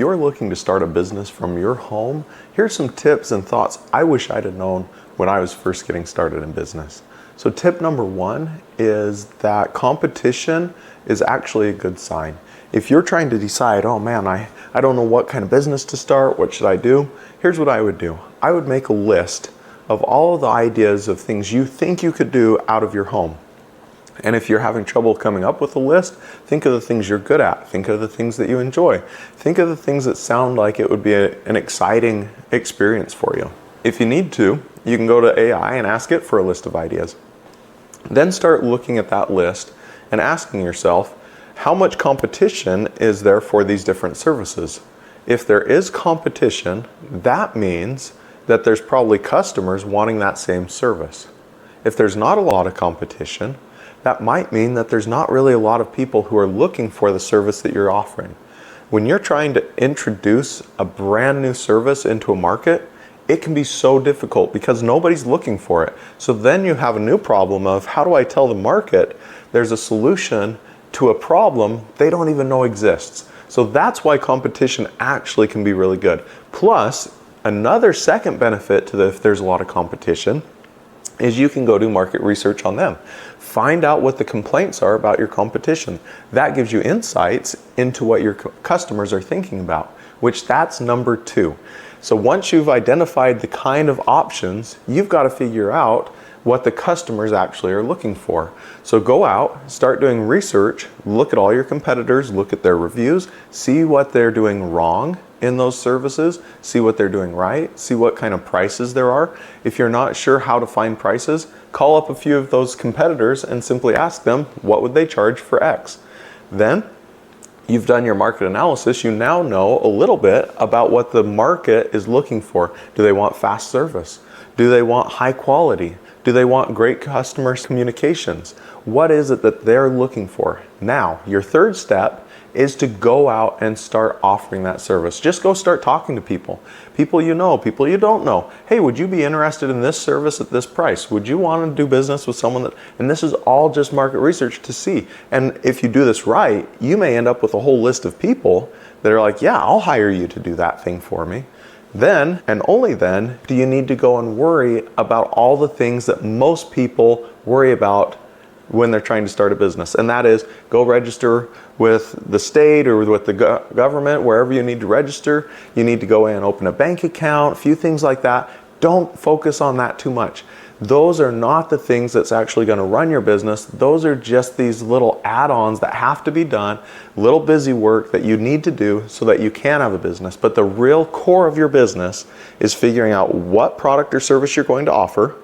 You're looking to start a business from your home, here's some tips and thoughts I wish I'd have known when I was first getting started in business. So tip number one is that competition is actually a good sign. If you're trying to decide, oh man, I don't know what kind of business to start, what should I do? Here's what I would do. I would make a list of all of the ideas of things you think you could do out of your home. And if you're having trouble coming up with a list, think of the things you're good at. Think of the things that you enjoy. Think of the things that sound like it would be an exciting experience for you. If you need to, you can go to AI and ask it for a list of ideas. Then start looking at that list and asking yourself, how much competition is there for these different services? If there is competition, that means that there's probably customers wanting that same service. If there's not a lot of competition, that might mean that there's not really a lot of people who are looking for the service that you're offering. When you're trying to introduce a brand new service into a market, it can be so difficult because nobody's looking for it. So then you have a new problem of how do I tell the market there's a solution to a problem they don't even know exists. So that's why competition actually can be really good. Plus, another second benefit to if there's a lot of competition is you can go do market research on them. Find out what the complaints are about your competition. That gives you insights into what your customers are thinking about, which that's number two. So once you've identified the kind of options, you've got to figure out what the customers actually are looking for. So go out, start doing research, look at all your competitors, look at their reviews, see what they're doing wrong in those services, see what they're doing right, see what kind of prices there are. If you're not sure how to find prices, call up a few of those competitors and simply ask them what would they charge for X. Then you've done your market analysis, you now know a little bit about what the market is looking for. Do they want fast service? Do they want high quality? Do they want great customer communications? What is it that they're looking for? Now, your third step is to go out and start offering that service. Just go start talking to people. People you know, people you don't know. Hey, would you be interested in this service at this price? Would you want to do business with someone that, and this is all just market research to see. And if you do this right, you may end up with a whole list of people that are like, yeah, I'll hire you to do that thing for me. Then, and only then, do you need to go and worry about all the things that most people worry about when they're trying to start a business. And that is, go register with the state or with the government, wherever you need to register. You need to go in and open a bank account, a few things like that. Don't focus on that too much. Those are not the things that's actually going to run your business. Those are just these little add-ons that have to be done, little busy work that you need to do so that you can have a business. But the real core of your business is figuring out what product or service you're going to offer,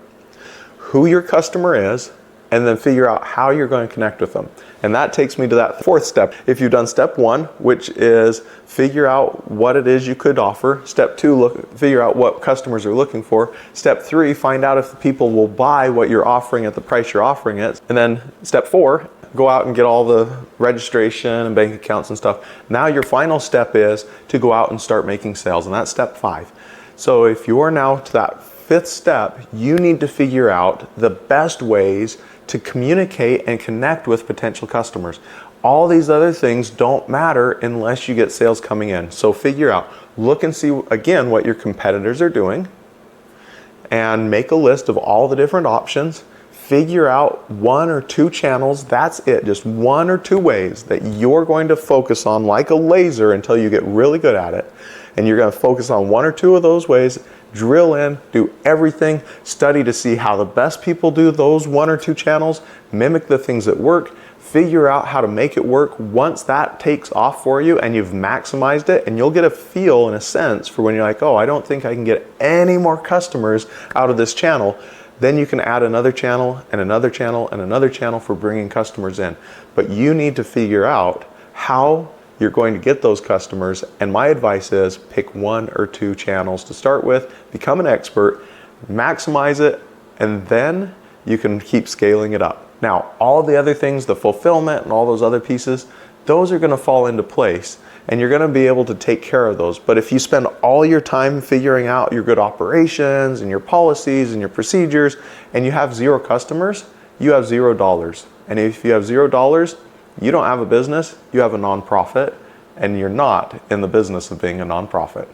who your customer is, and then figure out how you're going to connect with them. And that takes me to that fourth step. If you've done step one, which is figure out what it is you could offer. Step two, figure out what customers are looking for. Step three, find out if the people will buy what you're offering at the price you're offering it. And then step four, go out and get all the registration and bank accounts and stuff. Now your final step is to go out and start making sales, and that's step five. So if you're now to that fifth step, you need to figure out the best ways to communicate and connect with potential customers. All these other things don't matter unless you get sales coming in. So figure out, look and see again what your competitors are doing and make a list of all the different options. Figure out one or two channels, that's it, just one or two ways that you're going to focus on like a laser until you get really good at it. And you're going to focus on one or two of those ways, drill in, do everything, study to see how the best people do those one or two channels, mimic the things that work, figure out how to make it work. Once that takes off for you and you've maximized it, and you'll get a feel and a sense for when you're like, oh, I don't think I can get any more customers out of this channel, then you can add another channel and another channel and another channel for bringing customers in. But you need to figure out how you're going to get those customers, and my advice is pick one or two channels to start with, become an expert, maximize it, and then you can keep scaling it up. Now, all the other things, the fulfillment and all those other pieces, those are going to fall into place, and you're going to be able to take care of those. But if you spend all your time figuring out your good operations and your policies and your procedures, and you have zero customers, you have $0. And if you have $0, you don't have a business, you have a nonprofit, and you're not in the business of being a nonprofit.